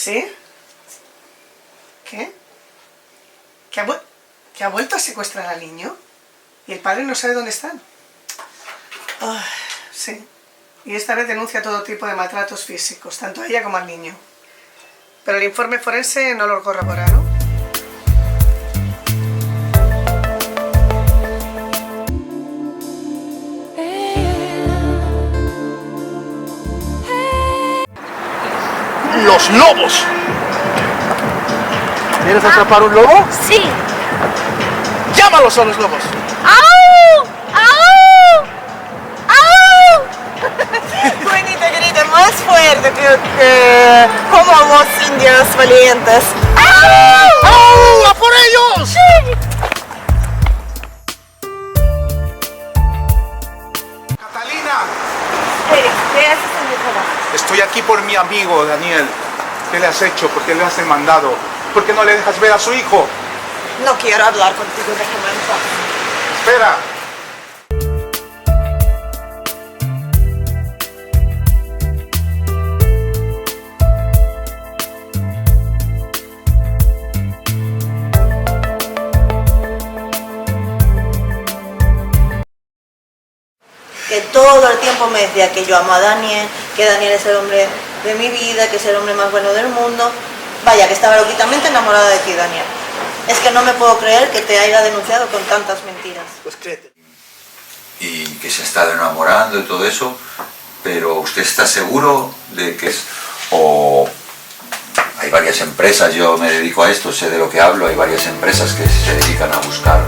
¿Sí? ¿Qué? ¿Que ha vuelto a secuestrar al niño? ¿Y el padre no sabe dónde están? Ay, sí. Y esta vez denuncia todo tipo de maltratos físicos, tanto a ella como al niño. Pero el informe forense no lo corrobora, ¿no? ¡Los lobos! ¿Quieres atrapar un lobo? Sí. ¡Llámalos a los lobos! ¡Au! ¡Au! ¡Au! Juanita, grita más fuerte que como los indios valientes. ¡Au! ¡Au! ¡A por ellos! Sí. ¡Catalina! ¿Qué haces en mi trabajo? Estoy aquí por mi amigo, Daniel. ¿Qué le has hecho? ¿Por qué le has demandado? ¿Por qué no le dejas ver a su hijo? No quiero hablar contigo, déjame en paz. ¡Espera! Que todo el tiempo me decía que yo amo a Daniel, que Daniel es el hombre de mi vida, que es el hombre más bueno del mundo. Vaya, que estaba loquitamente enamorada de ti, Daniel. Es que no me puedo creer que te haya denunciado con tantas mentiras. Pues créete. Y que se ha estado enamorando y todo eso, pero ¿usted está seguro de que es...? O hay varias empresas, yo me dedico a esto, sé de lo que hablo, hay varias empresas que se dedican a buscar